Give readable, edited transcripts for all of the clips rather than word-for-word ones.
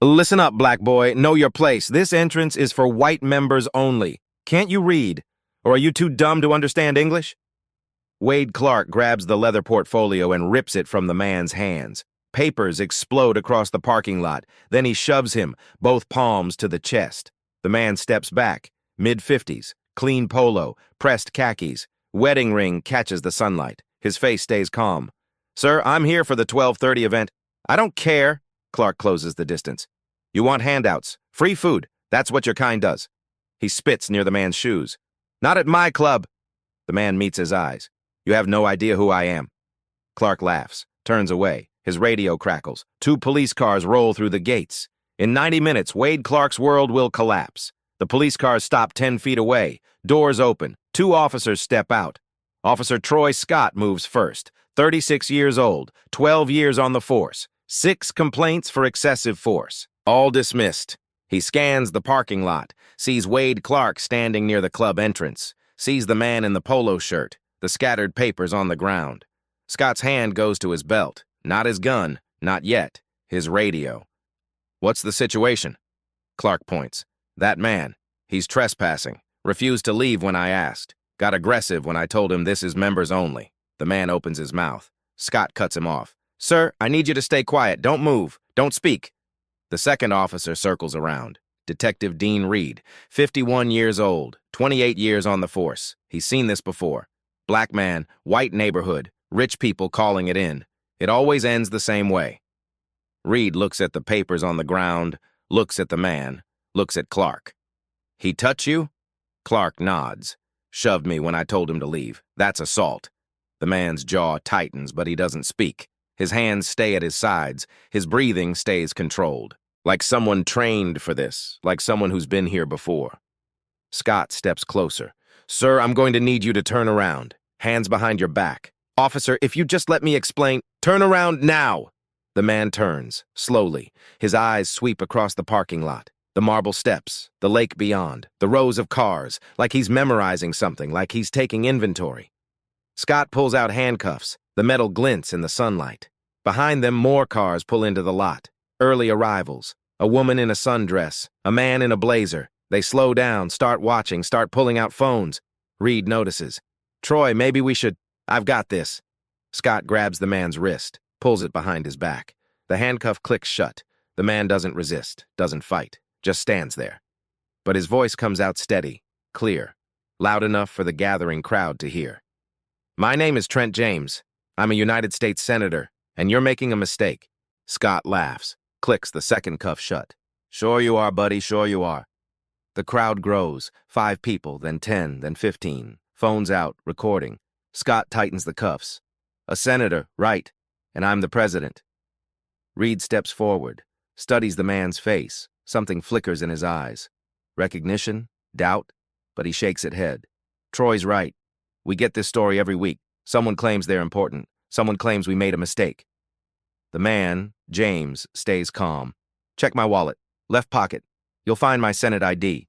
Listen up, black boy. Know your place. This entrance is for white members only. Can't you read? Or are you too dumb to understand English? Wade Clark grabs the leather portfolio and rips it from the man's hands. Papers explode across the parking lot. Then he shoves him, both palms to the chest. The man steps back, mid-50s, clean polo, pressed khakis. Wedding ring catches the sunlight. His face stays calm. Sir, I'm here for the 12:30 event. I don't care. Clark closes the distance. You want handouts, free food. That's what your kind does. He spits near the man's shoes. Not at my club. The man meets his eyes. You have no idea who I am. Clark laughs, turns away. His radio crackles. 2 police cars roll through the gates. In 90 minutes, Wade Clark's world will collapse. The police cars stop 10 feet away. Doors open. 2 officers step out. Officer Troy Scott moves first. 36 years old, 12 years on the force. 6 complaints for excessive force. All dismissed. He scans the parking lot, sees Wade Clark standing near the club entrance, sees the man in the polo shirt, the scattered papers on the ground. Scott's hand goes to his belt. Not his gun, not yet. His radio. What's the situation? Clark points. That man. He's trespassing. Refused to leave when I asked. Got aggressive when I told him this is members only. The man opens his mouth. Scott cuts him off. Sir, I need you to stay quiet. Don't move. Don't speak. The second officer circles around. Detective Dean Reed, 51 years old, 28 years on the force. He's seen this before. Black man, white neighborhood, rich people calling it in. It always ends the same way. Reed looks at the papers on the ground, looks at the man, looks at Clark. He touch you? Clark nods. Shoved me when I told him to leave. That's assault. The man's jaw tightens, but he doesn't speak. His hands stay at his sides. His breathing stays controlled. Like someone trained for this, like someone who's been here before. Scott steps closer. Sir, I'm going to need you to turn around. Hands behind your back. Officer, if you just let me explain. Turn around now. The man turns, slowly. His eyes sweep across the parking lot. The marble steps, the lake beyond, the rows of cars, like he's memorizing something, like he's taking inventory. Scott pulls out handcuffs. The metal glints in the sunlight. Behind them, more cars pull into the lot. Early arrivals. A woman in a sundress. A man in a blazer. They slow down, start watching, start pulling out phones. Reed notices. Troy, maybe we should... I've got this. Scott grabs the man's wrist, pulls it behind his back. The handcuff clicks shut. The man doesn't resist, doesn't fight, just stands there. But his voice comes out steady, clear, loud enough for the gathering crowd to hear. My name is Trent James. I'm a United States Senator, and you're making a mistake. Scott laughs, clicks the second cuff shut. Sure you are, buddy, sure you are. The crowd grows, 5 people, then 10, then 15. Phones out, recording. Scott tightens the cuffs. A senator, right, and I'm the president. Reed steps forward, studies the man's face. Something flickers in his eyes. Recognition, doubt, but he shakes his head. Troy's right. We get this story every week. Someone claims they're important. Someone claims we made a mistake. The man, James, stays calm. Check my wallet. Left pocket. You'll find my Senate ID.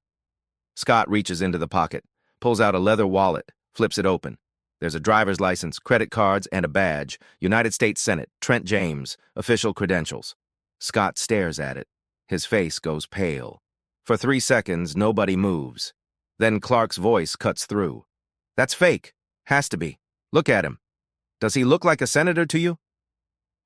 Scott reaches into the pocket, pulls out a leather wallet, flips it open. There's a driver's license, credit cards, and a badge. United States Senate, Trent James, official credentials. Scott stares at it. His face goes pale. For 3 seconds, nobody moves. Then Clark's voice cuts through. That's fake. Has to be. Look at him. Does he look like a senator to you?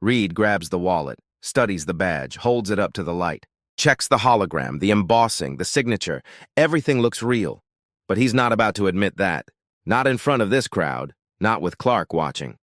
Reed grabs the wallet, studies the badge, holds it up to the light, checks the hologram, the embossing, the signature. Everything looks real. But he's not about to admit that. Not in front of this crowd. Not with Clark watching.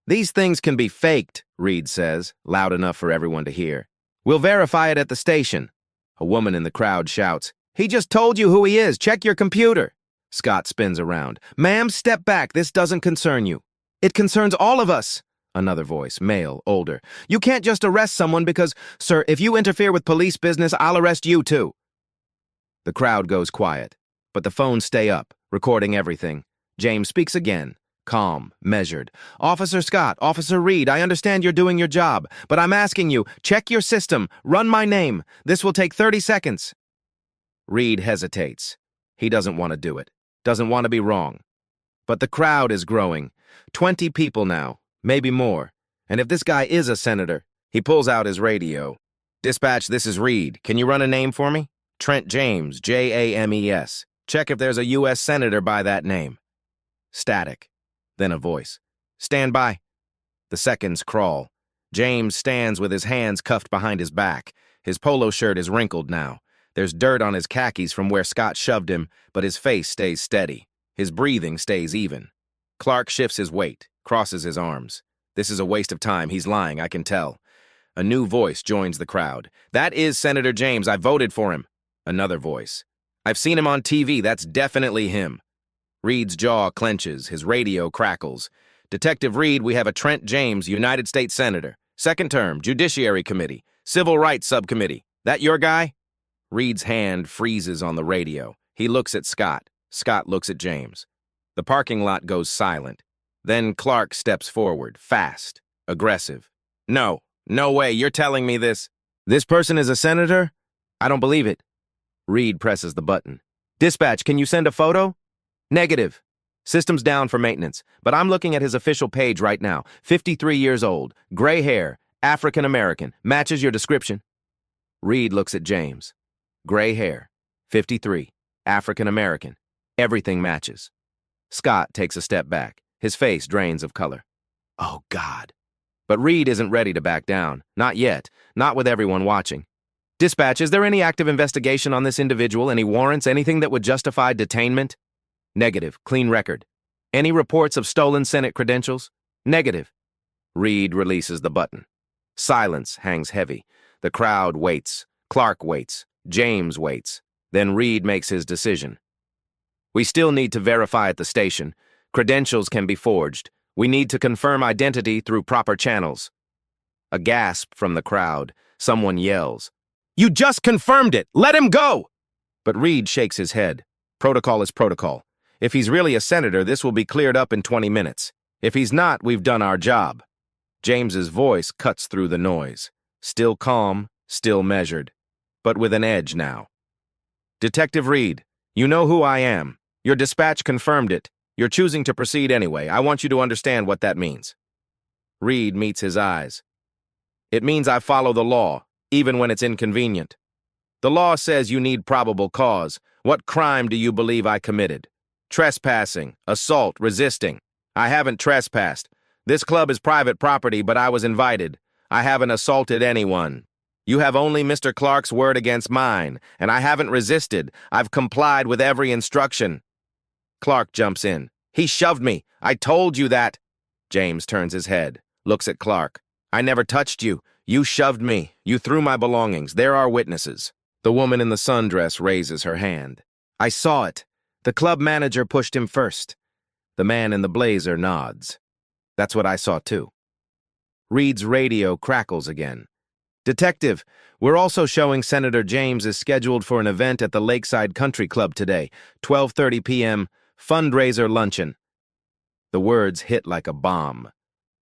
These things can be faked, Reed says, loud enough for everyone to hear. We'll verify it at the station. A woman in the crowd shouts, He just told you who he is. Check your computer. Scott spins around. Ma'am, step back. This doesn't concern you. It concerns all of us. Another voice, male, older. You can't just arrest someone because, sir, if you interfere with police business, I'll arrest you too. The crowd goes quiet, but the phones stay up, recording everything. James speaks again, calm, measured. Officer Scott, Officer Reed, I understand you're doing your job, but I'm asking you, check your system, run my name. This will take 30 seconds. Reed hesitates. He doesn't want to do it, doesn't want to be wrong. But the crowd is growing. 20 people now, maybe more. And if this guy is a senator, he pulls out his radio. Dispatch, this is Reed. Can you run a name for me? Trent James, James. Check if there's a U.S. Senator by that name. Static. Then a voice. Stand by. The seconds crawl. James stands with his hands cuffed behind his back. His polo shirt is wrinkled now. There's dirt on his khakis from where Scott shoved him, but his face stays steady. His breathing stays even. Clark shifts his weight, crosses his arms. This is a waste of time. He's lying, I can tell. A new voice joins the crowd. That is Senator James. I voted for him. Another voice. I've seen him on TV. That's definitely him. Reed's jaw clenches. His radio crackles. Detective Reed, we have a Trent James, United States Senator. Second term, Judiciary Committee, Civil Rights Subcommittee. That your guy? Reed's hand freezes on the radio. He looks at Scott. Scott looks at James. The parking lot goes silent. Then Clark steps forward, fast, aggressive. No. No way, you're telling me this. This person is a senator? I don't believe it. Reed presses the button. Dispatch, can you send a photo? Negative. System's down for maintenance, but I'm looking at his official page right now. 53 years old, gray hair, African American. Matches your description. Reed looks at James. Gray hair, 53, African American. Everything matches. Scott takes a step back. His face drains of color. Oh, God. But Reed isn't ready to back down. Not yet. Not with everyone watching. Dispatch, is there any active investigation on this individual? Any warrants? Anything that would justify detainment? Negative. Clean record. Any reports of stolen Senate credentials? Negative. Reed releases the button. Silence hangs heavy. The crowd waits. Clark waits. James waits. Then Reed makes his decision. We still need to verify at the station. Credentials can be forged. We need to confirm identity through proper channels. A gasp from the crowd. Someone yells, "You just confirmed it! Let him go!" But Reed shakes his head. Protocol is protocol. If he's really a senator, this will be cleared up in 20 minutes. If he's not, we've done our job. James's voice cuts through the noise. Still calm, still measured, but with an edge now. Detective Reed, you know who I am. Your dispatch confirmed it. You're choosing to proceed anyway. I want you to understand what that means. Reed meets his eyes. It means I follow the law, even when it's inconvenient. The law says you need probable cause. What crime do you believe I committed? Trespassing, assault, resisting. I haven't trespassed. This club is private property, but I was invited. I haven't assaulted anyone. You have only Mr. Clark's word against mine, and I haven't resisted. I've complied with every instruction. Clark jumps in. He shoved me. I told you that. James turns his head, looks at Clark. I never touched you. You shoved me. You threw my belongings. There are witnesses. The woman in the sundress raises her hand. I saw it. The club manager pushed him first. The man in the blazer nods. That's what I saw too. Reed's radio crackles again. Detective, we're also showing Senator James is scheduled for an event at the Lakeside Country Club today, 12:30 p.m., fundraiser luncheon. The words hit like a bomb.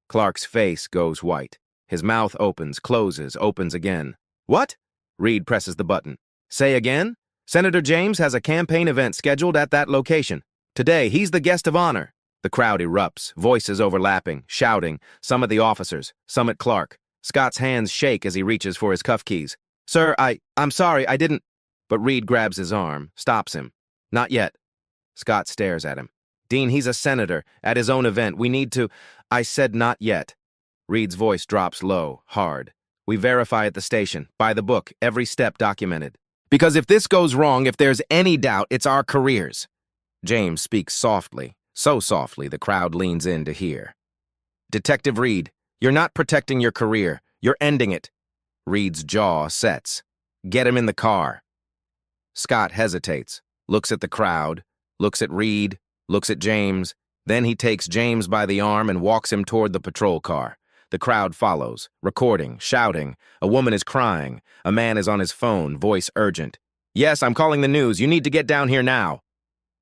Clark's face goes white. His mouth opens, closes, opens again. What? Reed presses the button. Say again? Senator James has a campaign event scheduled at that location. Today, he's the guest of honor. The crowd erupts, voices overlapping, shouting, some at the officers, some at Clark. Scott's hands shake as he reaches for his cuff keys. Sir, I'm sorry, I didn't... But Reed grabs his arm, stops him. Not yet. Scott stares at him. Dean, he's a senator. At his own event, we need to... I said not yet. Reed's voice drops low, hard. We verify at the station, by the book, every step documented. Because if this goes wrong, if there's any doubt, it's our careers. James speaks softly, so softly the crowd leans in to hear. Detective Reed, you're not protecting your career. You're ending it. Reed's jaw sets. Get him in the car. Scott hesitates, looks at the crowd, looks at Reed, looks at James. Then he takes James by the arm and walks him toward the patrol car. The crowd follows, recording, shouting. A woman is crying. A man is on his phone, voice urgent. Yes, I'm calling the news. You need to get down here now.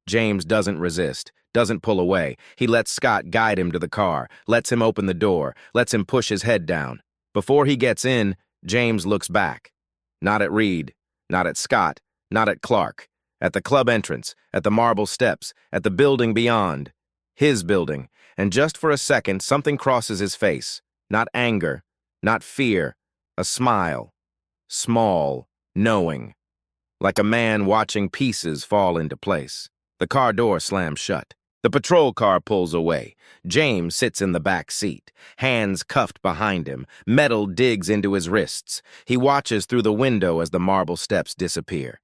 James doesn't resist, doesn't pull away. He lets Scott guide him to the car, lets him open the door, lets him push his head down. Before he gets in, James looks back. Not at Reed, not at Scott, not at Clark. At the club entrance, at the marble steps, at the building beyond. His building. And just for a second, something crosses his face. Not anger, not fear, a smile. small, knowing, like a man watching pieces fall into place. The car door slams shut. The patrol car pulls away. James sits in the back seat, hands cuffed behind him. Metal digs into his wrists. He watches through the window as the marble steps disappear.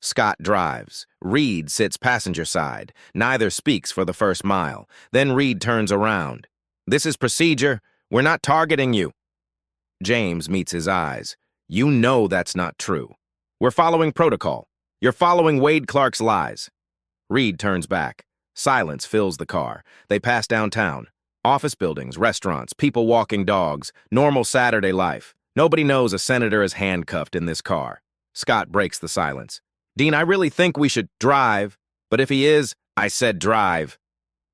Scott drives. Reed sits passenger side. Neither speaks for the first mile. Then Reed turns around. "This is procedure. We're not targeting you." James meets his eyes. "You know that's not true. We're following protocol. You're following Wade Clark's lies." Reed turns back. Silence fills the car. They pass downtown. Office buildings, restaurants, people walking dogs, normal Saturday life. Nobody knows a senator is handcuffed in this car. Scott breaks the silence. "Dean, I really think we should drive, but if he is, I said drive."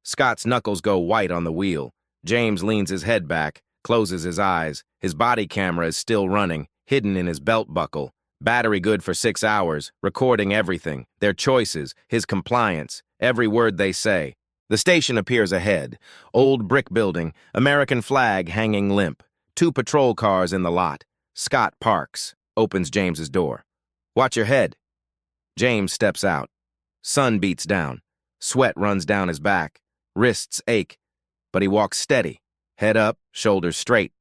Scott's knuckles go white on the wheel. James leans his head back, closes his eyes. His body camera is still running, hidden in his belt buckle. Battery good for 6 hours, recording everything, their choices, his compliance, every word they say. The station appears ahead. Old brick building, American flag hanging limp. 2 patrol cars in the lot. Scott parks, opens James's door. "Watch your head." James steps out. Sun beats down. Sweat runs down his back. Wrists ache. But he walks steady, head up, shoulders straight.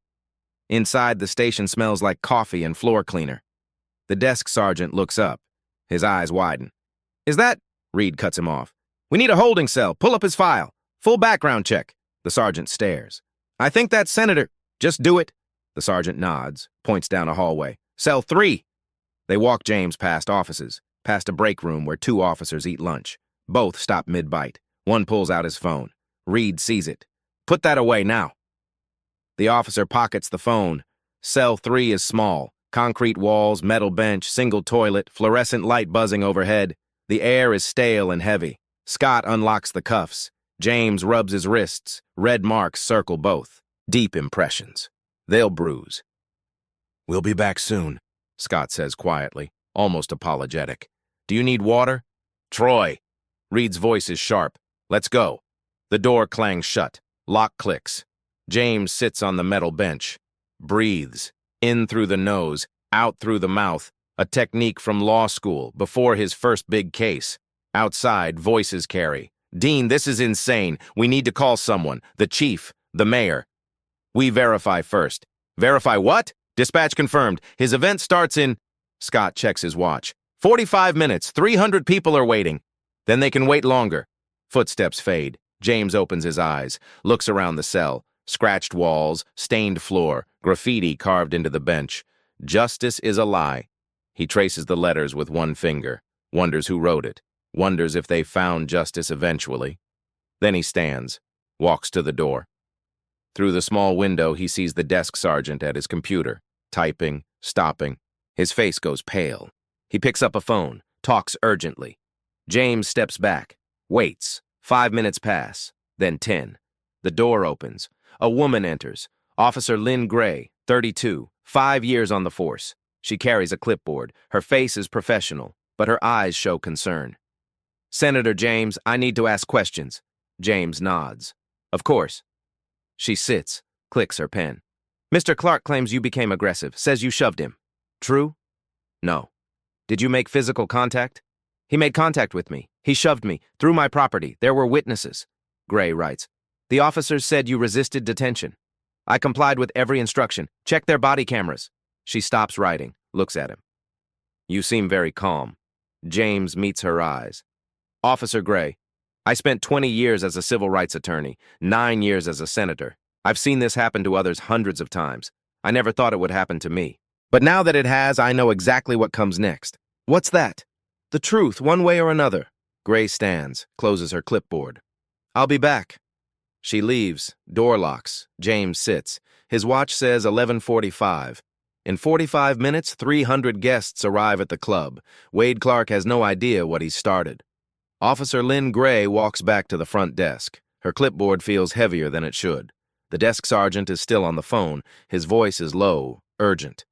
Inside, the station smells like coffee and floor cleaner. The desk sergeant looks up. His eyes widen. "Is that—" Reed cuts him off. "We need a holding cell. Pull up his file. Full background check." The sergeant stares. "I think that's Senator." "Just do it." The sergeant nods, points down a hallway. "Cell 3. They walk James past offices, past a break room where 2 officers eat lunch. Both stop mid-bite. One pulls out his phone. Reed sees it. "Put that away now." The officer pockets the phone. Cell 3 is small. Concrete walls, metal bench, single toilet, fluorescent light buzzing overhead. The air is stale and heavy. Scott unlocks the cuffs. James rubs his wrists. Red marks circle both. Deep impressions. They'll bruise. "We'll be back soon," Scott says quietly, almost apologetic. "Do you need water?" "Troy." Reed's voice is sharp. "Let's go." The door clangs shut. Lock clicks. James sits on the metal bench. Breathes. In through the nose, out through the mouth, a technique from law school, before his first big case. Outside, voices carry. "Dean, this is insane. We need to call someone. The chief, the mayor." "We verify first." "Verify what?" "Dispatch confirmed. His event starts in—" Scott checks his watch. 45 minutes. 300 people are waiting." "Then they can wait longer." Footsteps fade. James opens his eyes, looks around the cell. Scratched walls, stained floor, graffiti carved into the bench. Justice is a lie. He traces the letters with one finger, wonders who wrote it, wonders if they found justice eventually. Then he stands, walks to the door. Through the small window, he sees the desk sergeant at his computer, typing, stopping. His face goes pale. He picks up a phone, talks urgently. James steps back, waits. 5 minutes pass, then 10. The door opens. A woman enters. Officer Lynn Gray, 32, 5 years on the force. She carries a clipboard. Her face is professional, but her eyes show concern. "Senator James, I need to ask questions." James nods. "Of course." She sits, clicks her pen. "Mr. Clark claims you became aggressive, says you shoved him. True?" "No." "Did you make physical contact?" "He made contact with me. He shoved me, through my property. There were witnesses." Gray writes, "The officers said you resisted detention. I complied with every instruction. Check their body cameras." She stops writing, looks at him. "You seem very calm." James meets her eyes. "Officer Gray, I spent 20 years as a civil rights attorney, 9 years as a senator. I've seen this happen to others hundreds of times. I never thought it would happen to me. But now that it has, I know exactly what comes next." "What's that?" "The truth, one way or another." Gray stands, closes her clipboard. "I'll be back." She leaves, door locks. James sits. His watch says 11:45. In 45 minutes, 300 guests arrive at the club. Wade Clark has no idea what he's started. Officer Lynn Gray walks back to the front desk. Her clipboard feels heavier than it should. The desk sergeant is still on the phone. His voice is low, urgent.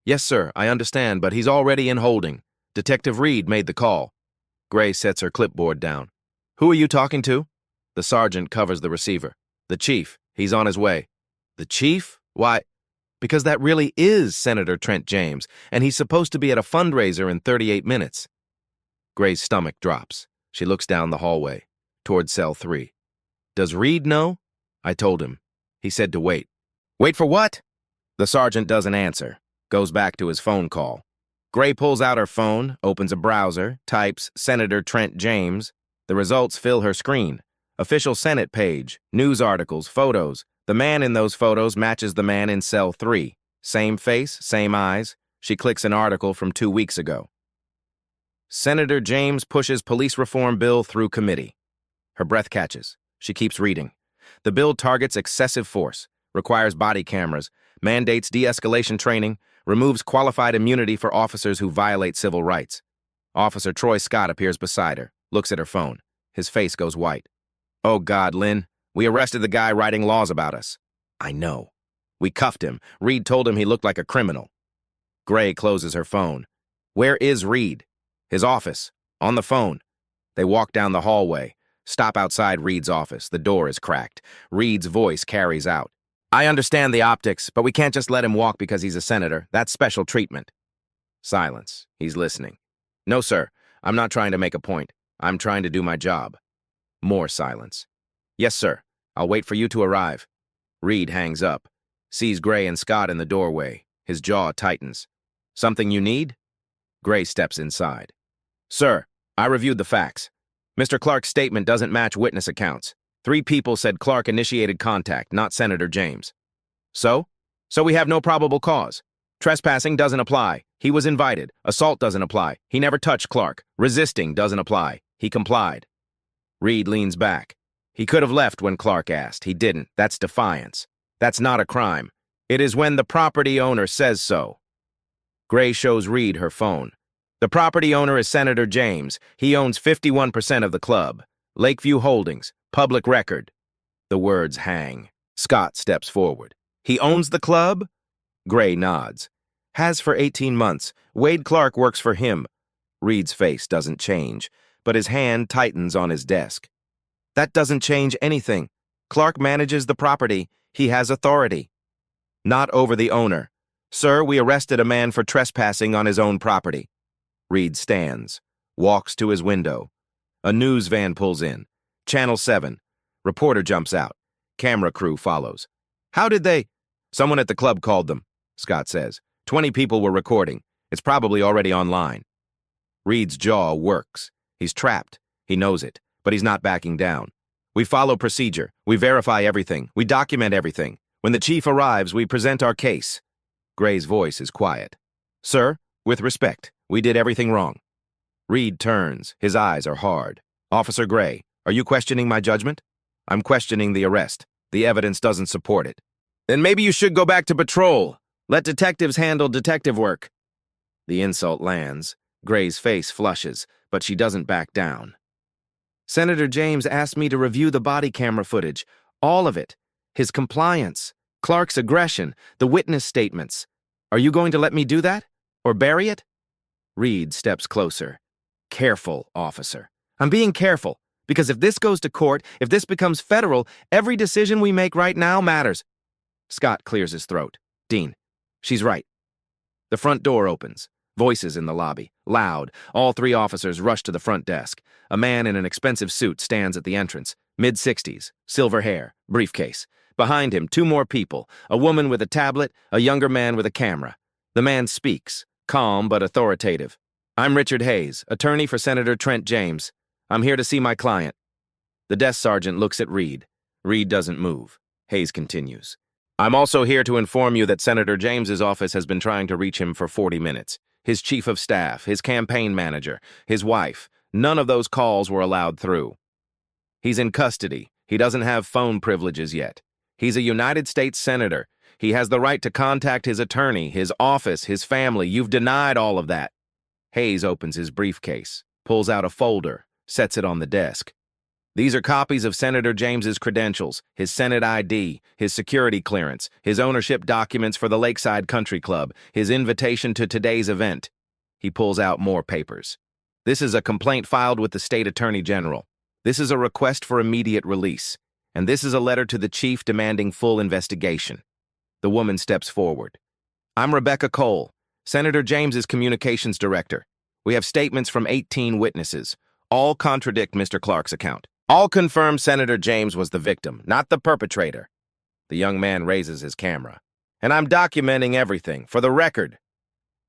"Yes, sir, I understand, but he's already in holding. Detective Reed made the call." Gray sets her clipboard down. "Who are you talking to?" The sergeant covers the receiver. "The chief. He's on his way." "The chief? Why?" Because that really is Senator Trent James, and he's supposed to be at a fundraiser in 38 minutes. Gray's stomach drops. She looks down the hallway, toward cell 3. Does Reed know? I told him. He said to wait. Wait for what? The sergeant doesn't answer, goes back to his phone call. Gray pulls out her phone, opens a browser, types Senator Trent James. The results fill her screen. Official Senate page, news articles, photos. The man in those photos matches the man in cell 3. Same face, same eyes. She clicks an article from 2 weeks ago. Senator James pushes police reform bill through committee. Her breath catches. She keeps reading. The bill targets excessive force, requires body cameras, mandates de-escalation training, removes qualified immunity for officers who violate civil rights. Officer Troy Scott appears beside her, looks at her phone. His face goes white. Oh God, Lynn, we arrested the guy writing laws about us. I know. We cuffed him. Reed told him he looked like a criminal. Gray closes her phone. Where is Reed? His office. On the phone. They walk down the hallway. Stop outside Reed's office. The door is cracked. Reed's voice carries out. I understand the optics, but we can't just let him walk because he's a senator. That's special treatment. Silence. He's listening. No, sir. I'm not trying to make a point. I'm trying to do my job. More silence. Yes, sir. I'll wait for you to arrive. Reed hangs up. Sees Gray and Scott in the doorway. His jaw tightens. Something you need? Gray steps inside. Sir, I reviewed the facts. Mr. Clark's statement doesn't match witness accounts. 3 people said Clark initiated contact, not Senator James. So? So we have no probable cause. Trespassing doesn't apply. He was invited. Assault doesn't apply. He never touched Clark. Resisting doesn't apply. He complied. Reed leans back. He could have left when Clark asked. He didn't. That's defiance. That's not a crime. It is when the property owner says so. Gray shows Reed her phone. The property owner is Senator James. He owns 51% of the club. Lakeview Holdings. Public record. The words hang. Scott steps forward. He owns the club? Gray nods. Has for 18 months. Wade Clark works for him. Reed's face doesn't change, but his hand tightens on his desk. That doesn't change anything. Clark manages the property. He has authority. Not over the owner. Sir, we arrested a man for trespassing on his own property. Reed stands, walks to his window. A news van pulls in. Channel 7. Reporter jumps out. Camera crew follows. How did they? Someone at the club called them, Scott says. 20 people were recording. It's probably already online. Reed's jaw works. He's trapped. He knows it, but he's not backing down. We follow procedure. We verify everything. We document everything. When the chief arrives, we present our case. Gray's voice is quiet. Sir, with respect, we did everything wrong. Reed turns. His eyes are hard. Officer Gray, are you questioning my judgment? I'm questioning the arrest. The evidence doesn't support it. Then maybe you should go back to patrol. Let detectives handle detective work. The insult lands. Gray's face flushes, but she doesn't back down. Senator James asked me to review the body camera footage. All of it. His compliance. Clark's aggression. The witness statements. Are you going to let me do that? Or bury it? Reed steps closer. Careful, officer. I'm being careful, because if this goes to court, if this becomes federal, every decision we make right now matters. Scott clears his throat. Dean, she's right. The front door opens. Voices in the lobby. Loud. All 3 officers rush to the front desk. A man in an expensive suit stands at the entrance. Mid-60s. Silver hair. Briefcase. Behind him, 2 more people. A woman with a tablet, a younger man with a camera. The man speaks. Calm but authoritative. I'm Richard Hayes, attorney for Senator Trent James. I'm here to see my client. The desk sergeant looks at Reed. Reed doesn't move. Hayes continues. I'm also here to inform you that Senator James's office has been trying to reach him for 40 minutes. His chief of staff, his campaign manager, his wife. None of those calls were allowed through. He's in custody. He doesn't have phone privileges yet. He's a United States senator. He has the right to contact his attorney, his office, his family. You've denied all of that. Hayes opens his briefcase, pulls out a folder, sets it on the desk. These are copies of Senator James's credentials, his Senate ID, his security clearance, his ownership documents for the Lakeside Country Club, his invitation to today's event. He pulls out more papers. This is a complaint filed with the state attorney general. This is a request for immediate release. And this is a letter to the chief demanding full investigation. The woman steps forward. I'm Rebecca Cole, Senator James's communications director. We have statements from 18 witnesses. All contradict Mr. Clark's account. All confirm Senator James was the victim, not the perpetrator. The young man raises his camera. And I'm documenting everything, for the record.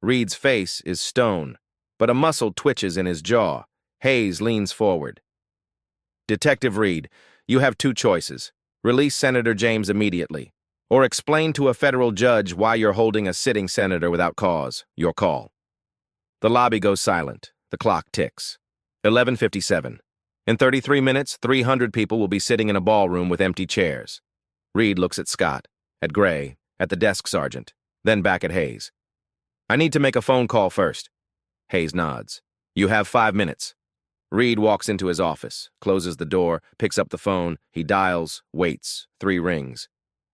Reed's face is stone, but a muscle twitches in his jaw. Hayes leans forward. Detective Reed, you have two choices. Release Senator James immediately, or explain to a federal judge why you're holding a sitting senator without cause. Your call. The lobby goes silent. The clock ticks. 11:57. In 33 minutes, 300 people will be sitting in a ballroom with empty chairs. Reed looks at Scott, at Gray, at the desk sergeant, then back at Hayes. I need to make a phone call first. Hayes nods. You have 5 minutes. Reed walks into his office, closes the door, picks up the phone. He dials, waits. 3 rings.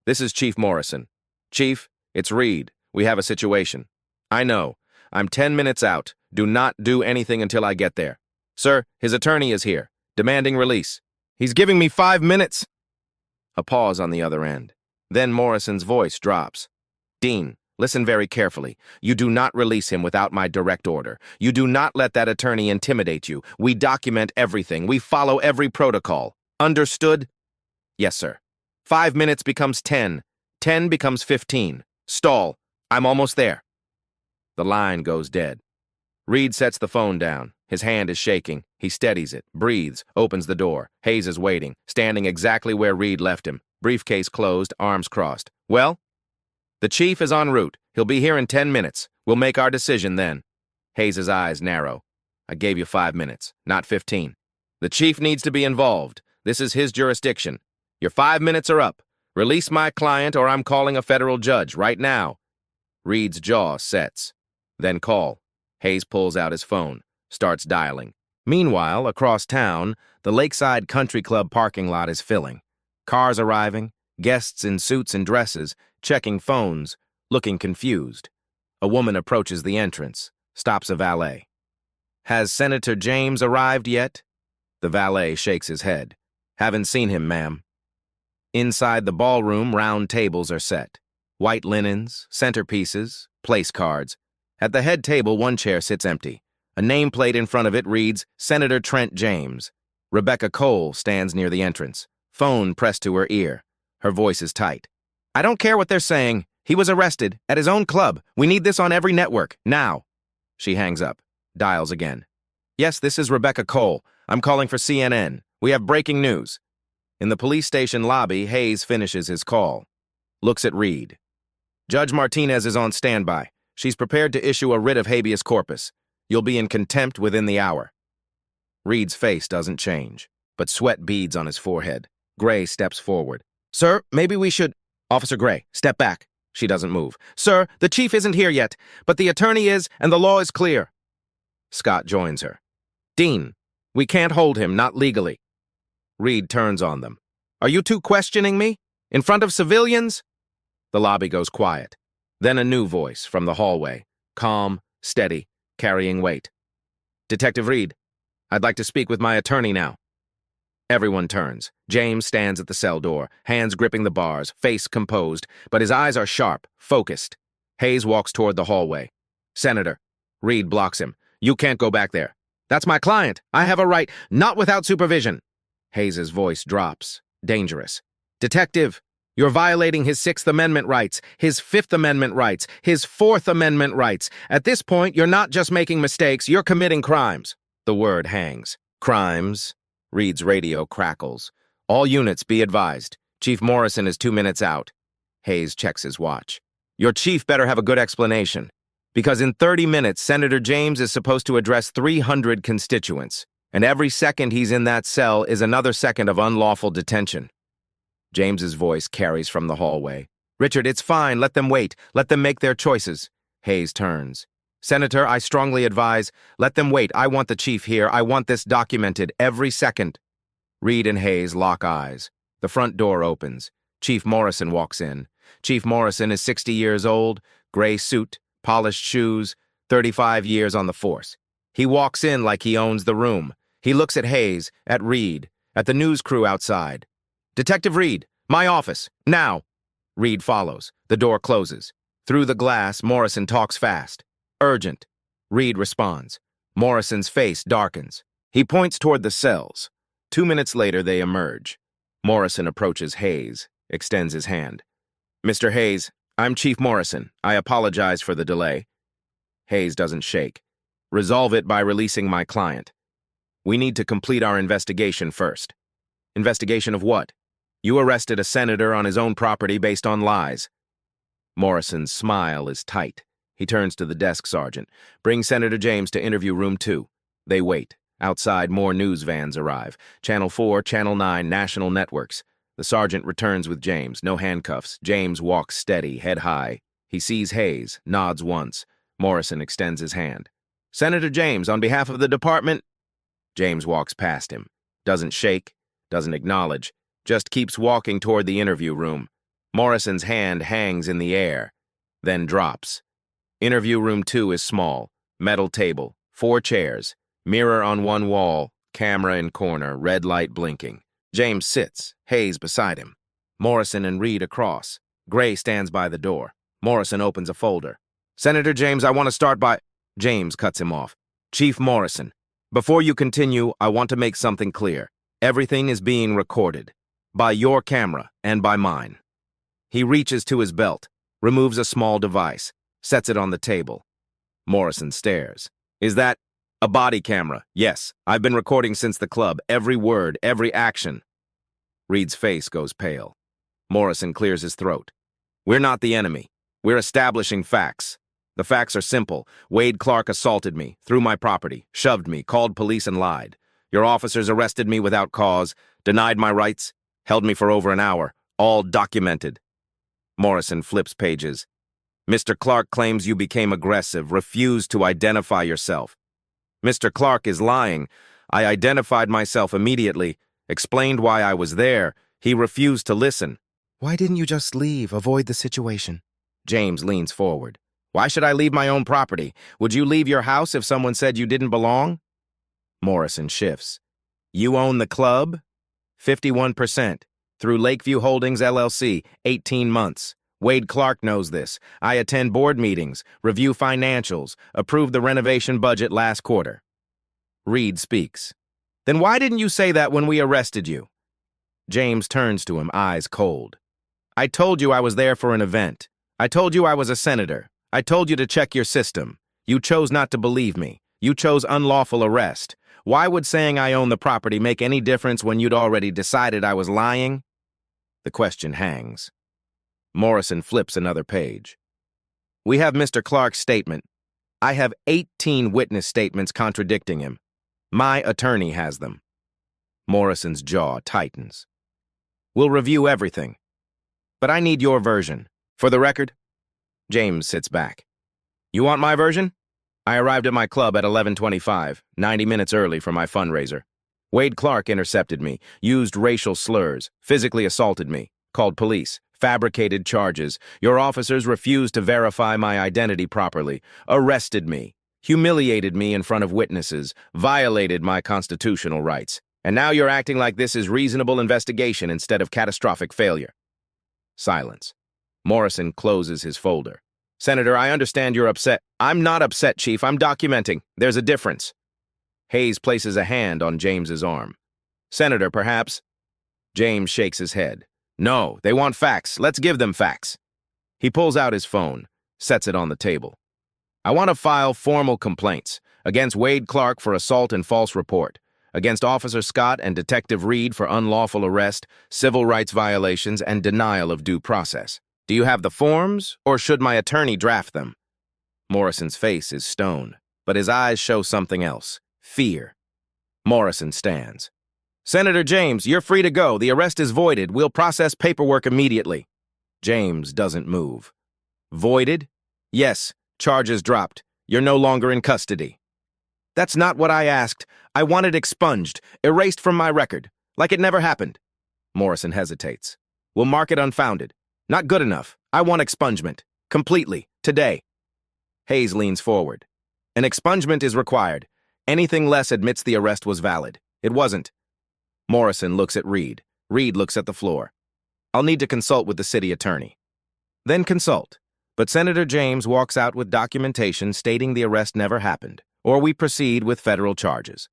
This is Chief Morrison. Chief, it's Reed. We have a situation. I know. I'm 10 minutes out. Do not do anything until I get there. Sir, his attorney is here, demanding release. He's giving me 5 minutes. A pause on the other end. Then Morrison's voice drops. Dean, listen very carefully. You do not release him without my direct order. You do not let that attorney intimidate you. We document everything. We follow every protocol. Understood? Yes, sir. 5 minutes becomes 10. 10 becomes 15. Stall. I'm almost there. The line goes dead. Reed sets the phone down. His hand is shaking. He steadies it, breathes, opens the door. Hayes is waiting, standing exactly where Reed left him. Briefcase closed, arms crossed. Well? The chief is en route. He'll be here in 10 minutes. We'll make our decision then. Hayes' eyes narrow. I gave you 5 minutes, not 15. The chief needs to be involved. This is his jurisdiction. Your 5 minutes are up. Release my client or I'm calling a federal judge right now. Reed's jaw sets. Then call. Hayes pulls out his phone, starts dialing. Meanwhile, across town, the Lakeside Country Club parking lot is filling. Cars arriving, guests in suits and dresses, checking phones, looking confused. A woman approaches the entrance, stops a valet. Has Senator James arrived yet? The valet shakes his head. Haven't seen him, ma'am. Inside the ballroom, round tables are set. White linens, centerpieces, place cards. At the head table, one chair sits empty. A nameplate in front of it reads, Senator Trent James. Rebecca Cole stands near the entrance, phone pressed to her ear. Her voice is tight. I don't care what they're saying. He was arrested, at his own club. We need this on every network, now. She hangs up, dials again. Yes, this is Rebecca Cole. I'm calling for CNN. We have breaking news. In the police station lobby, Hayes finishes his call. Looks at Reed. Judge Martinez is on standby. She's prepared to issue a writ of habeas corpus. You'll be in contempt within the hour. Reed's face doesn't change, but sweat beads on his forehead. Gray steps forward. Sir, maybe we should... Officer Gray, step back. She doesn't move. Sir, the chief isn't here yet, but the attorney is, and the law is clear. Scott joins her. Dean, we can't hold him, not legally. Reed turns on them. Are you two questioning me? In front of civilians? The lobby goes quiet. Then a new voice from the hallway, calm, steady, carrying weight. Detective Reed, I'd like to speak with my attorney now. Everyone turns. James stands at the cell door, hands gripping the bars, face composed, but his eyes are sharp, focused. Hayes walks toward the hallway. Senator. Reed blocks him. You can't go back there. That's my client. I have a right, not without supervision. Hayes' voice drops. Dangerous. Detective, you're violating his Sixth Amendment rights, his Fifth Amendment rights, his Fourth Amendment rights. At this point, you're not just making mistakes, you're committing crimes. The word hangs. Crimes. Reed's radio crackles. All units be advised. Chief Morrison is 2 minutes out. Hayes checks his watch. Your chief better have a good explanation. Because in 30 minutes, Senator James is supposed to address 300 constituents. And every second he's in that cell is another second of unlawful detention. James's voice carries from the hallway. Richard, it's fine. Let them wait. Let them make their choices. Hayes turns. Senator, I strongly advise, let them wait. I want the chief here. I want this documented every second. Reed and Hayes lock eyes. The front door opens. Chief Morrison walks in. Chief Morrison is 60 years old, gray suit, polished shoes, 35 years on the force. He walks in like he owns the room. He looks at Hayes, at Reed, at the news crew outside. Detective Reed, my office, now. Reed follows. The door closes. Through the glass, Morrison talks fast. Urgent. Reed responds. Morrison's face darkens. He points toward the cells. 2 minutes later, they emerge. Morrison approaches Hayes, extends his hand. Mr. Hayes, I'm Chief Morrison. I apologize for the delay. Hayes doesn't shake. Resolve it by releasing my client. We need to complete our investigation first. Investigation of what? You arrested a senator on his own property based on lies. Morrison's smile is tight. He turns to the desk sergeant. Bring Senator James to interview room 2. They wait. Outside, more news vans arrive. Channel 4, Channel 9, national networks. The sergeant returns with James. No handcuffs. James walks steady, head high. He sees Hayes, nods once. Morrison extends his hand. Senator James, on behalf of the department. James walks past him. Doesn't shake, doesn't acknowledge, just keeps walking toward the interview room. Morrison's hand hangs in the air, then drops. Interview room 2 is small. Metal table, 4 chairs, mirror on one wall, camera in corner, red light blinking. James sits, Hayes beside him. Morrison and Reed across. Gray stands by the door. Morrison opens a folder. Senator James, I want to start by... James cuts him off. Chief Morrison, before you continue, I want to make something clear. Everything is being recorded. By your camera and by mine. He reaches to his belt, removes a small device, sets it on the table. Morrison stares. Is that a body camera? Yes, I've been recording since the club, every word, every action. Reed's face goes pale. Morrison clears his throat. We're not the enemy. We're establishing facts. The facts are simple. Wade Clark assaulted me, threw my property, shoved me, called police and lied. Your officers arrested me without cause, denied my rights, held me for over an hour, all documented. Morrison flips pages. Mr. Clark claims you became aggressive, refused to identify yourself. Mr. Clark is lying. I identified myself immediately, explained why I was there. He refused to listen. Why didn't you just leave, avoid the situation? James leans forward. Why should I leave my own property? Would you leave your house if someone said you didn't belong? Morrison shifts. You own the club? 51%. Through Lakeview Holdings, LLC, 18 months. Wade Clark knows this. I attend board meetings, review financials, approve the renovation budget last quarter. Reed speaks. Then why didn't you say that when we arrested you? James turns to him, eyes cold. I told you I was there for an event. I told you I was a senator. I told you to check your system. You chose not to believe me. You chose unlawful arrest. Why would saying I own the property make any difference when you'd already decided I was lying? The question hangs. Morrison flips another page. We have Mr. Clark's statement. I have 18 witness statements contradicting him. My attorney has them. Morrison's jaw tightens. We'll review everything. But I need your version. For the record, James sits back. You want my version? I arrived at my club at 11:25, 90 minutes early for my fundraiser. Wade Clark intercepted me, used racial slurs, physically assaulted me, called police, fabricated charges. Your officers refused to verify my identity properly, arrested me, humiliated me in front of witnesses, violated my constitutional rights. And now you're acting like this is reasonable investigation instead of catastrophic failure. Silence. Morrison closes his folder. Senator, I understand you're upset. I'm not upset, Chief. I'm documenting. There's a difference. Hayes places a hand on James's arm. Senator, perhaps? James shakes his head. No, they want facts. Let's give them facts. He pulls out his phone, sets it on the table. I want to file formal complaints against Wade Clark for assault and false report, against Officer Scott and Detective Reed for unlawful arrest, civil rights violations, and denial of due process. Do you have the forms, or should my attorney draft them? Morrison's face is stone, but his eyes show something else. Fear. Morrison stands. Senator James, you're free to go. The arrest is voided. We'll process paperwork immediately. James doesn't move. Voided? Yes, charges dropped. You're no longer in custody. That's not what I asked. I want it expunged, erased from my record, like it never happened. Morrison hesitates. We'll mark it unfounded. Not good enough. I want expungement. Completely. Today. Hayes leans forward. An expungement is required. Anything less admits the arrest was valid. It wasn't. Morrison looks at Reed. Reed looks at the floor. I'll need to consult with the city attorney. Then consult. But Senator James walks out with documentation stating the arrest never happened, or we proceed with federal charges.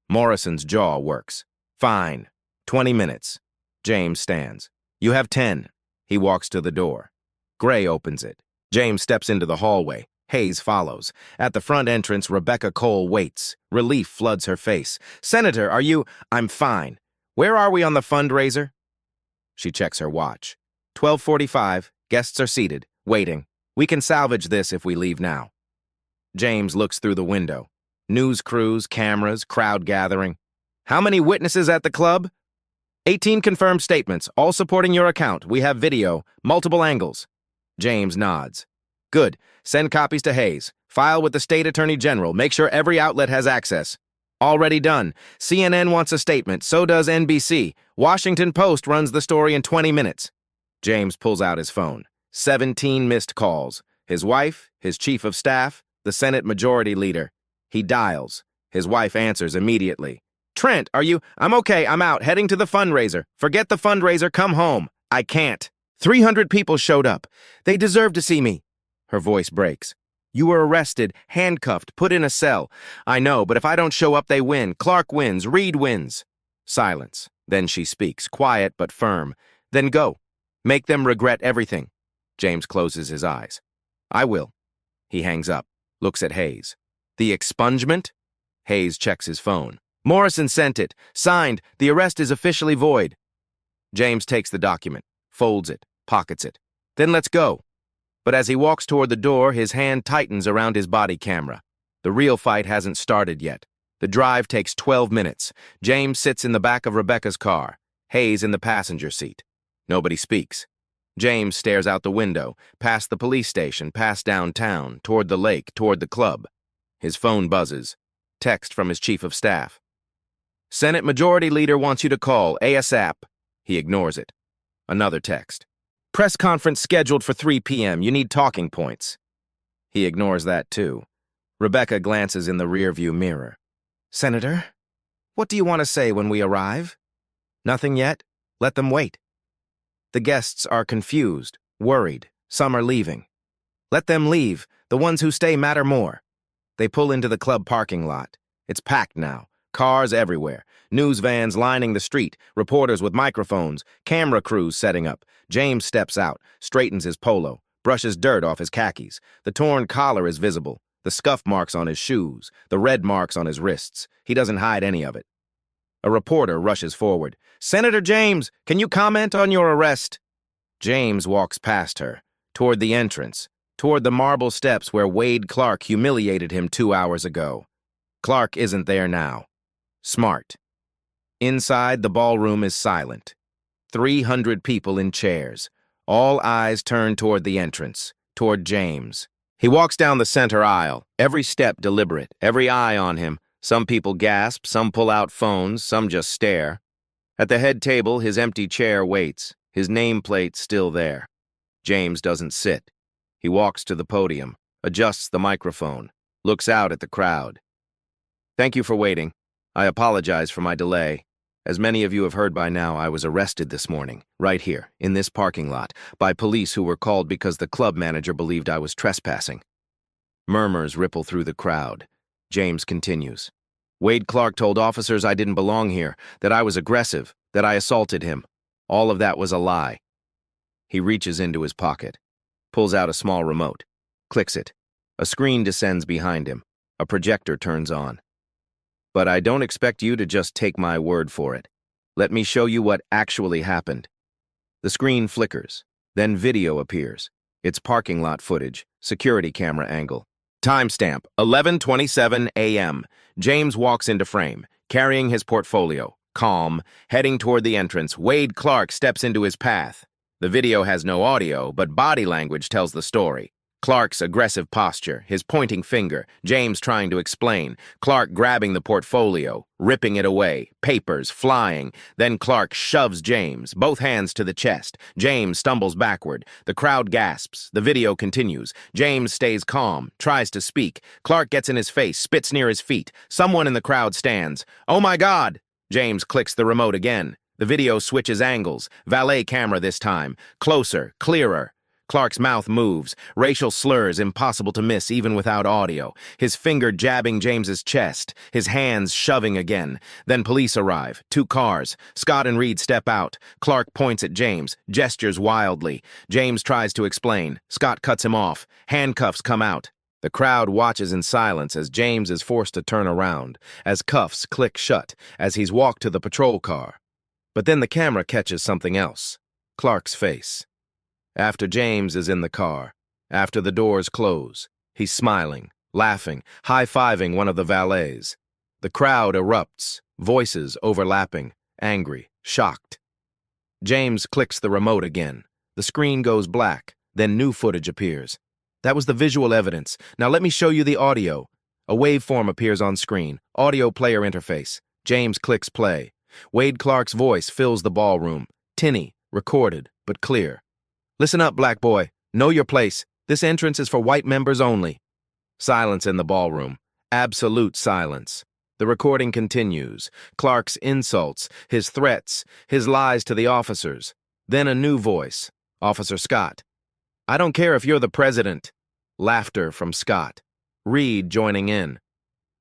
Morrison's jaw works. Fine. 20 minutes. James stands. You have 10. He walks to the door. Gray opens it. James steps into the hallway. Hayes follows. At the front entrance, Rebecca Cole waits. Relief floods her face. Senator, are you— I'm fine. Where are we on the fundraiser? She checks her watch. 12:45. Guests are seated, waiting. We can salvage this if we leave now. James looks through the window. News crews, cameras, crowd gathering. How many witnesses at the club? 18 confirmed statements, all supporting your account. We have video, multiple angles. James nods. Good. Send copies to Hayes. File with the state attorney general. Make sure every outlet has access. Already done. CNN wants a statement. So does NBC. Washington Post runs the story in 20 minutes. James pulls out his phone. 17 missed calls. His wife, his chief of staff, the Senate Majority Leader. He dials. His wife answers immediately. Trent, are you— I'm okay, I'm out, heading to the fundraiser. Forget the fundraiser, come home. I can't. 300 people showed up. They deserve to see me. Her voice breaks. You were arrested, handcuffed, put in a cell. I know, but if I don't show up, they win. Clark wins, Reed wins. Silence. Then she speaks, quiet but firm. Then go. Make them regret everything. James closes his eyes. I will. He hangs up, looks at Hayes. The expungement? Hayes checks his phone. Morrison sent it. Signed. The arrest is officially void. James takes the document, folds it, pockets it. Then let's go. But as he walks toward the door, his hand tightens around his body camera. The real fight hasn't started yet. The drive takes 12 minutes. James sits in the back of Rebecca's car. Hayes in the passenger seat. Nobody speaks. James stares out the window, past the police station, past downtown, toward the lake, toward the club. His phone buzzes. Text from his chief of staff. Senate Majority Leader wants you to call, ASAP. He ignores it. Another text. Press conference scheduled for 3 p.m. You need talking points. He ignores that too. Rebecca glances in the rearview mirror. Senator, what do you want to say when we arrive? Nothing yet? Let them wait. The guests are confused, worried. Some are leaving. Let them leave. The ones who stay matter more. They pull into the club parking lot. It's packed now. Cars everywhere. News vans lining the street. Reporters with microphones. Camera crews setting up. James steps out, straightens his polo, brushes dirt off his khakis. The torn collar is visible. The scuff marks on his shoes. The red marks on his wrists. He doesn't hide any of it. A reporter rushes forward. Senator James, can you comment on your arrest? James walks past her, toward the entrance, toward the marble steps where Wade Clark humiliated him 2 hours ago. Clark isn't there now. Smart. Inside, the ballroom is silent. 300 people in chairs. All eyes turned toward the entrance, toward James. He walks down the center aisle, every step deliberate, every eye on him. Some people gasp, some pull out phones, some just stare. At the head table, his empty chair waits, his nameplate still there. James doesn't sit. He walks to the podium, adjusts the microphone, looks out at the crowd. Thank you for waiting. I apologize for my delay. As many of you have heard by now, I was arrested this morning, right here, in this parking lot, by police who were called because the club manager believed I was trespassing. Murmurs ripple through the crowd. James continues. Wade Clark told officers I didn't belong here, that I was aggressive, that I assaulted him. All of that was a lie. He reaches into his pocket, pulls out a small remote, clicks it. A screen descends behind him. A projector turns on. But I don't expect you to just take my word for it. Let me show you what actually happened. The screen flickers. Then video appears. It's parking lot footage, security camera angle. Timestamp, 11:27 a.m. James walks into frame, carrying his portfolio. Calm, heading toward the entrance, Wade Clark steps into his path. The video has no audio, but body language tells the story. Clark's aggressive posture, his pointing finger, James trying to explain, Clark grabbing the portfolio, ripping it away, papers flying. Then Clark shoves James, both hands to the chest. James stumbles backward. The crowd gasps. The video continues. James stays calm, tries to speak. Clark gets in his face, spits near his feet. Someone in the crowd stands. Oh my God! James clicks the remote again. The video switches angles. Valet camera this time. Closer, clearer. Clark's mouth moves, racial slurs impossible to miss even without audio, his finger jabbing James's chest, his hands shoving again. Then police arrive, 2 cars. Scott and Reed step out. Clark points at James, gestures wildly. James tries to explain. Scott cuts him off. Handcuffs come out. The crowd watches in silence as James is forced to turn around, as cuffs click shut, as he's walked to the patrol car. But then the camera catches something else. Clark's face. After James is in the car, after the doors close, he's smiling, laughing, high-fiving one of the valets. The crowd erupts, voices overlapping, angry, shocked. James clicks the remote again. The screen goes black, then new footage appears. That was the visual evidence. Now let me show you the audio. A waveform appears on screen, audio player interface. James clicks play. Wade Clark's voice fills the ballroom, tinny, recorded, but clear. Listen up, black boy. Know your place. This entrance is for white members only. Silence in the ballroom. Absolute silence. The recording continues. Clark's insults, his threats, his lies to the officers. Then a new voice. Officer Scott. I don't care if you're the president. Laughter from Scott. Reed joining in.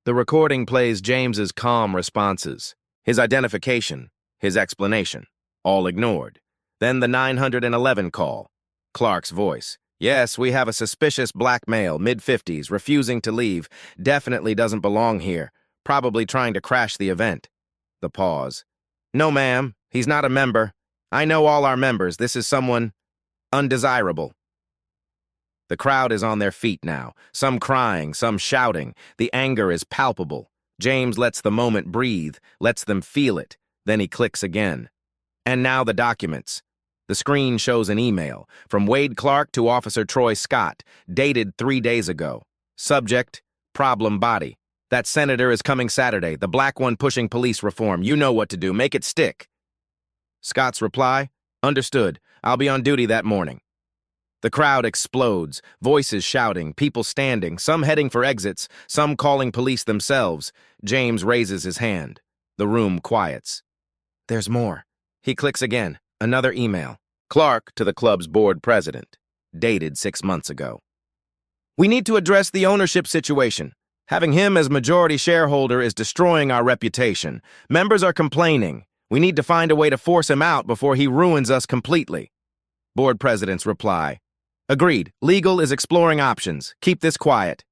The recording plays James's calm responses. His identification. His explanation. All ignored. Then the 911 call. Clark's voice. Yes, we have a suspicious black male, mid-50s, refusing to leave. Definitely doesn't belong here. Probably trying to crash the event. The pause. No, ma'am. He's not a member. I know all our members. This is someone undesirable. The crowd is on their feet now. Some crying, some shouting. The anger is palpable. James lets the moment breathe, lets them feel it. Then he clicks again. And now the documents. The screen shows an email from Wade Clark to Officer Troy Scott, dated 3 days ago. Subject, problem body. That senator is coming Saturday, the black one pushing police reform. You know what to do. Make it stick. Scott's reply, understood. I'll be on duty that morning. The crowd explodes, voices shouting, people standing, some heading for exits, some calling police themselves. James raises his hand. The room quiets. There's more. He clicks again. Another email. Clark to the club's board president. Dated 6 months ago. We need to address the ownership situation. Having him as majority shareholder is destroying our reputation. Members are complaining. We need to find a way to force him out before he ruins us completely. Board president's reply. Agreed. Legal is exploring options. Keep this quiet.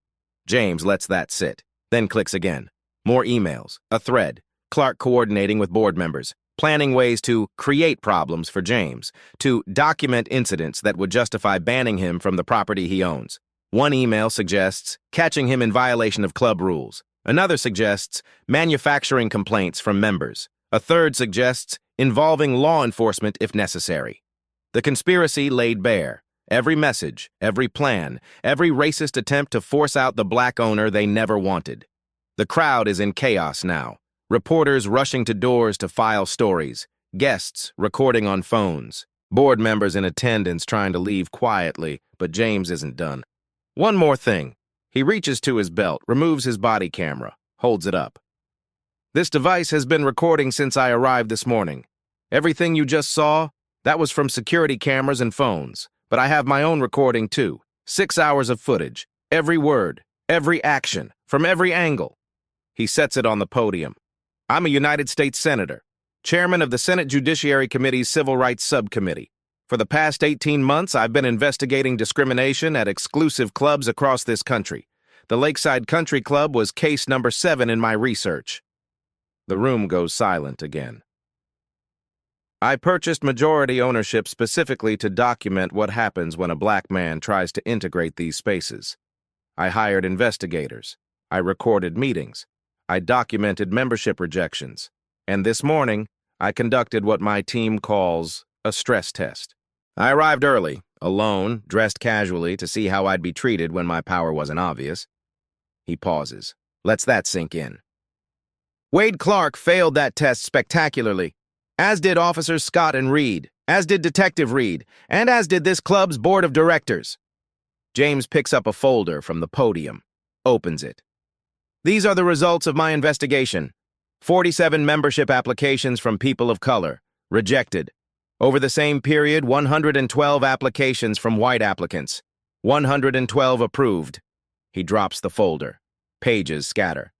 James lets that sit. Then clicks again. More emails. A thread. Clark coordinating with board members. Planning ways to create problems for James, to document incidents that would justify banning him from the property he owns. One email suggests catching him in violation of club rules. Another suggests manufacturing complaints from members. A third suggests involving law enforcement if necessary. The conspiracy laid bare. Every message, every plan, every racist attempt to force out the black owner they never wanted. The crowd is in chaos now. Reporters rushing to doors to file stories. Guests recording on phones. Board members in attendance trying to leave quietly, but James isn't done. One more thing. He reaches to his belt, removes his body camera, holds it up. This device has been recording since I arrived this morning. Everything you just saw, that was from security cameras and phones. But I have my own recording too. 6 hours of footage. Every word, every action, from every angle. He sets it on the podium. I'm a United States Senator, chairman of the Senate Judiciary Committee's Civil Rights Subcommittee. For the past 18 months, I've been investigating discrimination at exclusive clubs across this country. The Lakeside Country Club was case number 7 in my research. The room goes silent again. I purchased majority ownership specifically to document what happens when a black man tries to integrate these spaces. I hired investigators. I recorded meetings. I documented membership rejections. And this morning, I conducted what my team calls a stress test. I arrived early, alone, dressed casually to see how I'd be treated when my power wasn't obvious. He pauses. Lets that sink in. Wade Clark failed that test spectacularly, as did Officers Scott and Reed, as did Detective Reed, and as did this club's board of directors. James picks up a folder from the podium, opens it. These are the results of my investigation. 47 membership applications from people of color, rejected. Over the same period, 112 applications from white applicants. 112 approved. He drops the folder. Pages scatter.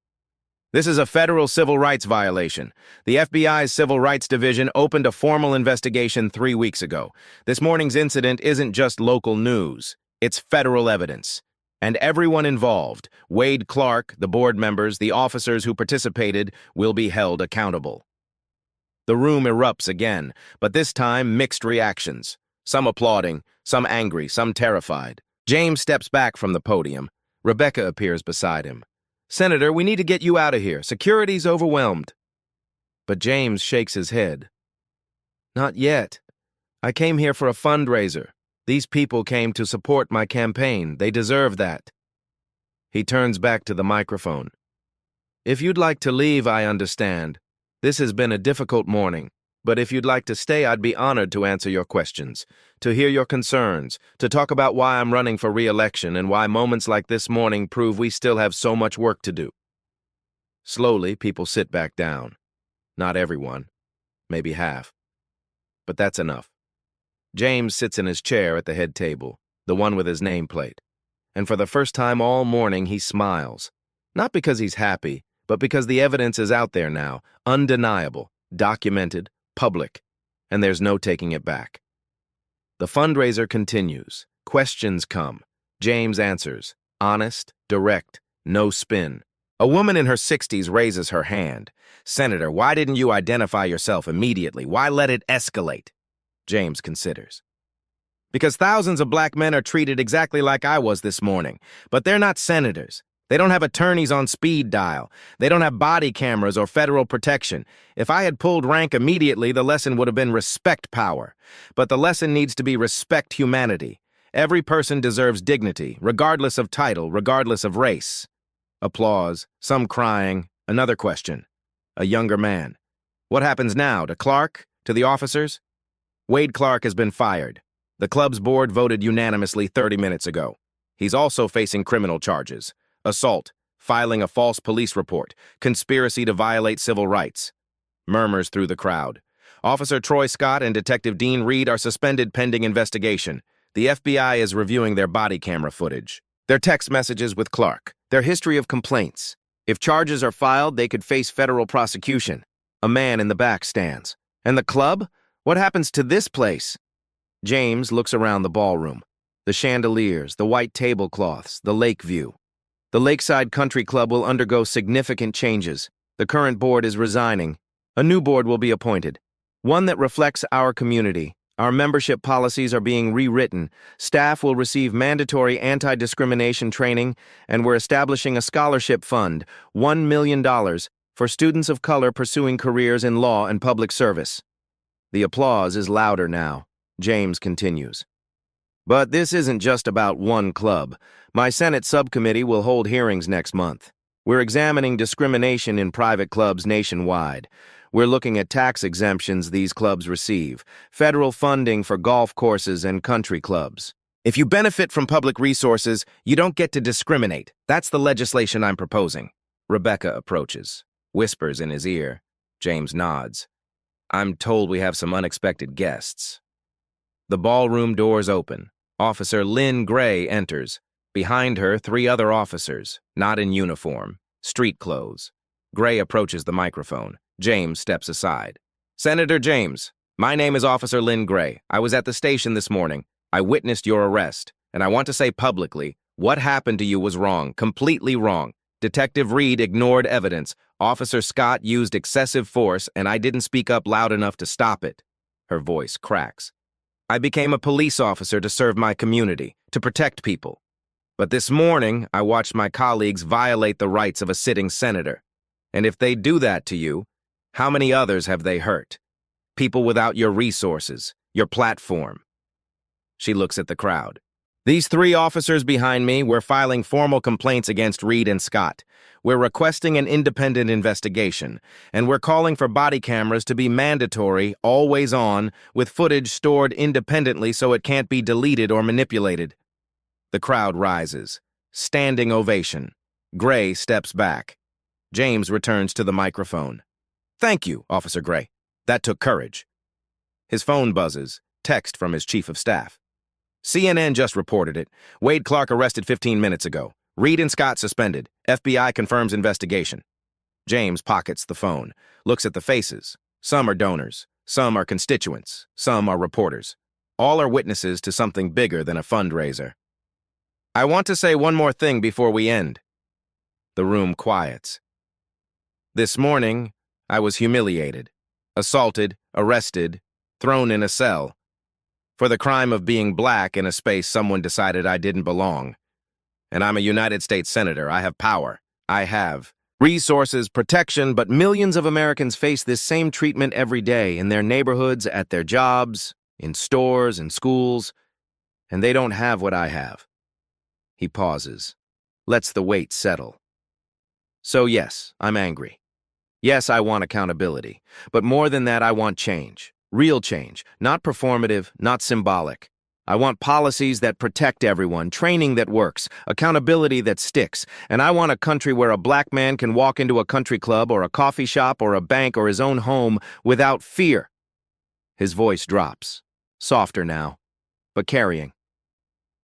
This is a federal civil rights violation. The FBI's Civil Rights Division opened a formal investigation 3 weeks ago. This morning's incident isn't just local news. It's federal evidence. And everyone involved, Wade Clark, the board members, the officers who participated, will be held accountable. The room erupts again, but this time mixed reactions. Some applauding, some angry, some terrified. James steps back from the podium. Rebecca appears beside him. "Senator, we need to get you out of here. Security's overwhelmed." But James shakes his head. "Not yet. I came here for a fundraiser. These people came to support my campaign. They deserve that." He turns back to the microphone. "If you'd like to leave, I understand. This has been a difficult morning, but if you'd like to stay, I'd be honored to answer your questions, to hear your concerns, to talk about why I'm running for re-election and why moments like this morning prove we still have so much work to do." Slowly, people sit back down. Not everyone, maybe half. But that's enough. James sits in his chair at the head table, the one with his nameplate. And for the first time all morning, he smiles. Not because he's happy, but because the evidence is out there now, undeniable, documented, public, and there's no taking it back. The fundraiser continues. Questions come. James answers. Honest, direct, no spin. A woman in her 60s raises her hand. "Senator, why didn't you identify yourself immediately? Why let it escalate?" James considers. "Because thousands of black men are treated exactly like I was this morning, but they're not senators. They don't have attorneys on speed dial. They don't have body cameras or federal protection. If I had pulled rank immediately, the lesson would have been respect power. But the lesson needs to be respect humanity. Every person deserves dignity, regardless of title, regardless of race." Applause, some crying, another question. A younger man. "What happens now? To Clark? To the officers?" Wade Clark has been fired. The club's board voted unanimously 30 minutes ago. He's also facing criminal charges. Assault, filing a false police report, conspiracy to violate civil rights. Murmurs through the crowd. Officer Troy Scott and Detective Dean Reed are suspended pending investigation. The FBI is reviewing their body camera footage, their text messages with Clark, their history of complaints. If charges are filed, they could face federal prosecution. A man in the back stands. "And the club? What happens to this place?" James looks around the ballroom. The chandeliers, the white tablecloths, the lake view. The Lakeside Country Club will undergo significant changes. The current board is resigning. A new board will be appointed, one that reflects our community. Our membership policies are being rewritten. Staff will receive mandatory anti-discrimination training, and we're establishing a scholarship fund, $1 million, for students of color pursuing careers in law and public service. The applause is louder now. James continues. "But this isn't just about one club. My Senate subcommittee will hold hearings next month. We're examining discrimination in private clubs nationwide. We're looking at tax exemptions these clubs receive, federal funding for golf courses and country clubs. If you benefit from public resources, you don't get to discriminate. That's the legislation I'm proposing." Rebecca approaches, whispers in his ear. James nods. "I'm told we have some unexpected guests." The ballroom doors open. Officer Lynn Gray enters. Behind her, 3 other officers, not in uniform, street clothes. Gray approaches the microphone. James steps aside. "Senator James, my name is Officer Lynn Gray. I was at the station this morning. I witnessed your arrest, and I want to say publicly, what happened to you was wrong, completely wrong. Detective Reed ignored evidence. Officer Scott used excessive force, and I didn't speak up loud enough to stop it." Her voice cracks. "I became a police officer to serve my community, to protect people. But this morning, I watched my colleagues violate the rights of a sitting senator. And if they do that to you, how many others have they hurt? People without your resources, your platform." She looks at the crowd. "These 3 officers behind me, we're filing formal complaints against Reed and Scott. We're requesting an independent investigation, and we're calling for body cameras to be mandatory, always on, with footage stored independently so it can't be deleted or manipulated." The crowd rises. Standing ovation. Gray steps back. James returns to the microphone. "Thank you, Officer Gray. That took courage." His phone buzzes, text from his chief of staff. CNN just reported it. Wade Clark arrested 15 minutes ago. Reed and Scott suspended. FBI confirms investigation. James pockets the phone, looks at the faces. Some are donors, some are constituents, some are reporters. All are witnesses to something bigger than a fundraiser. I want to say one more thing before we end. The room quiets. This morning, I was humiliated, assaulted, arrested, thrown in a cell. For the crime of being black in a space someone decided I didn't belong. And I'm a United States Senator. I have power. I have resources, protection, but millions of Americans face this same treatment every day in their neighborhoods, at their jobs, in stores and schools, and they don't have what I have. He pauses, lets the weight settle. So yes, I'm angry. Yes, I want accountability, but more than that, I want change. Real change, not performative, not symbolic. I want policies that protect everyone, training that works, accountability that sticks, and I want a country where a black man can walk into a country club or a coffee shop or a bank or his own home without fear. His voice drops, softer now, but carrying.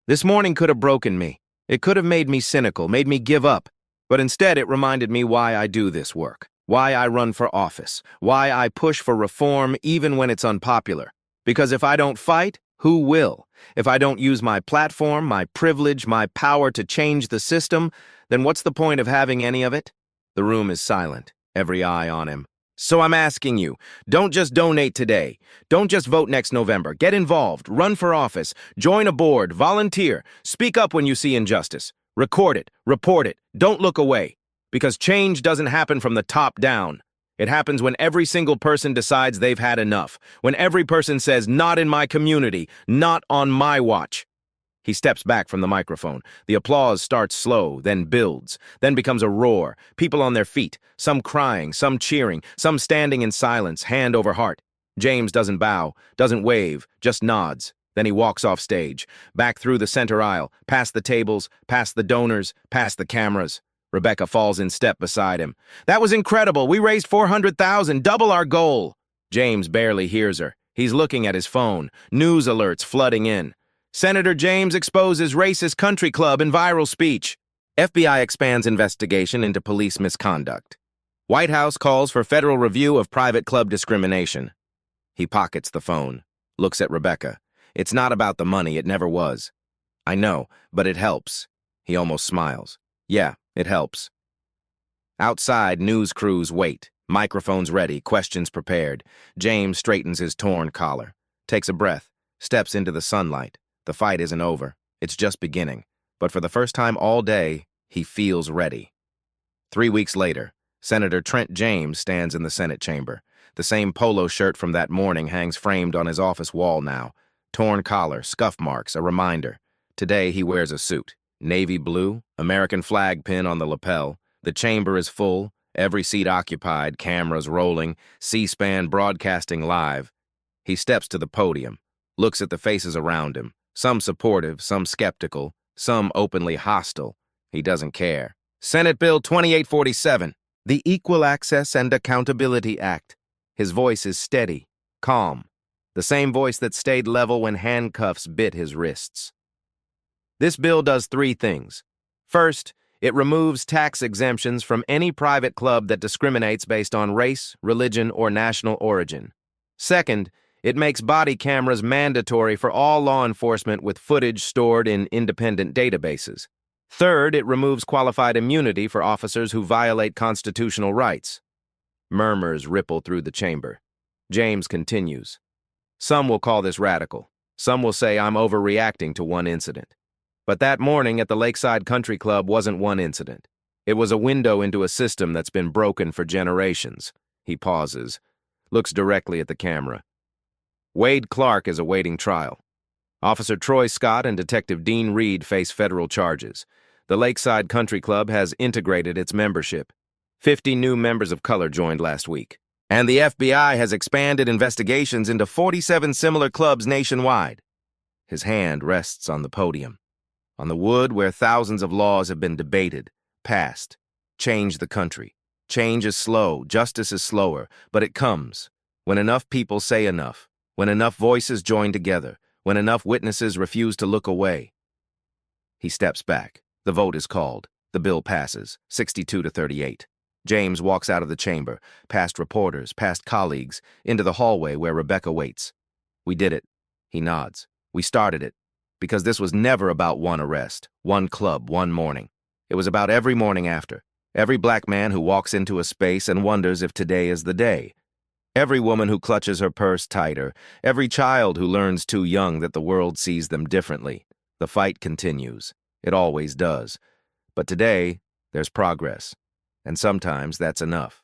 This morning could have broken me. It could have made me cynical, made me give up, but instead it reminded me why I do this work, why I run for office, why I push for reform even when it's unpopular. Because if I don't fight, who will? If I don't use my platform, my privilege, my power to change the system, then what's the point of having any of it? The room is silent, every eye on him. So I'm asking you, don't just donate today. Don't just vote next November. Get involved, run for office, join a board, volunteer, speak up when you see injustice. Record it, report it, don't look away. Because change doesn't happen from the top down. It happens when every single person decides they've had enough, when every person says, not in my community, not on my watch. He steps back from the microphone. The applause starts slow, then builds, then becomes a roar. People on their feet, some crying, some cheering, some standing in silence, hand over heart. James doesn't bow, doesn't wave, just nods. Then he walks off stage, back through the center aisle, past the tables, past the donors, past the cameras. Rebecca falls in step beside him. That was incredible. We raised $400,000, double our goal. James barely hears her. He's looking at his phone. News alerts flooding in. Senator James exposes racist country club in viral speech. FBI expands investigation into police misconduct. White House calls for federal review of private club discrimination. He pockets the phone, looks at Rebecca. It's not about the money, it never was. I know, but it helps. He almost smiles. Yeah, it helps. Outside, news crews wait. Microphones ready, questions prepared. James straightens his torn collar, takes a breath, steps into the sunlight. The fight isn't over. It's just beginning. But for the first time all day, he feels ready. 3 weeks later, Senator Trent James stands in the Senate chamber. The same polo shirt from that morning hangs framed on his office wall now. Torn collar, scuff marks, a reminder. Today he wears a suit. Navy blue, American flag pin on the lapel. The chamber is full, every seat occupied, cameras rolling, C-SPAN broadcasting live. He steps to the podium, looks at the faces around him, some supportive, some skeptical, some openly hostile. He doesn't care. Senate Bill 2847, the Equal Access and Accountability Act. His voice is steady, calm, the same voice that stayed level when handcuffs bit his wrists. This bill does 3 things. First, it removes tax exemptions from any private club that discriminates based on race, religion, or national origin. Second, it makes body cameras mandatory for all law enforcement with footage stored in independent databases. Third, it removes qualified immunity for officers who violate constitutional rights. Murmurs ripple through the chamber. James continues. Some will call this radical. Some will say I'm overreacting to one incident. But that morning at the Lakeside Country Club wasn't one incident. It was a window into a system that's been broken for generations. He pauses, looks directly at the camera. Wade Clark is awaiting trial. Officer Troy Scott and Detective Dean Reed face federal charges. The Lakeside Country Club has integrated its membership. 50 new members of color joined last week. And the FBI has expanded investigations into 47 similar clubs nationwide. His hand rests on the podium. On the wood where thousands of laws have been debated, passed, change the country. Change is slow, justice is slower, but it comes when enough people say enough, when enough voices join together, when enough witnesses refuse to look away. He steps back. The vote is called. The bill passes, 62 to 38. James walks out of the chamber, past reporters, past colleagues, into the hallway where Rebecca waits. We did it. He nods. We started it. Because this was never about one arrest, one club, one morning. It was about every morning after. Every black man who walks into a space and wonders if today is the day. Every woman who clutches her purse tighter. Every child who learns too young that the world sees them differently. The fight continues. It always does. But today, there's progress. And sometimes that's enough.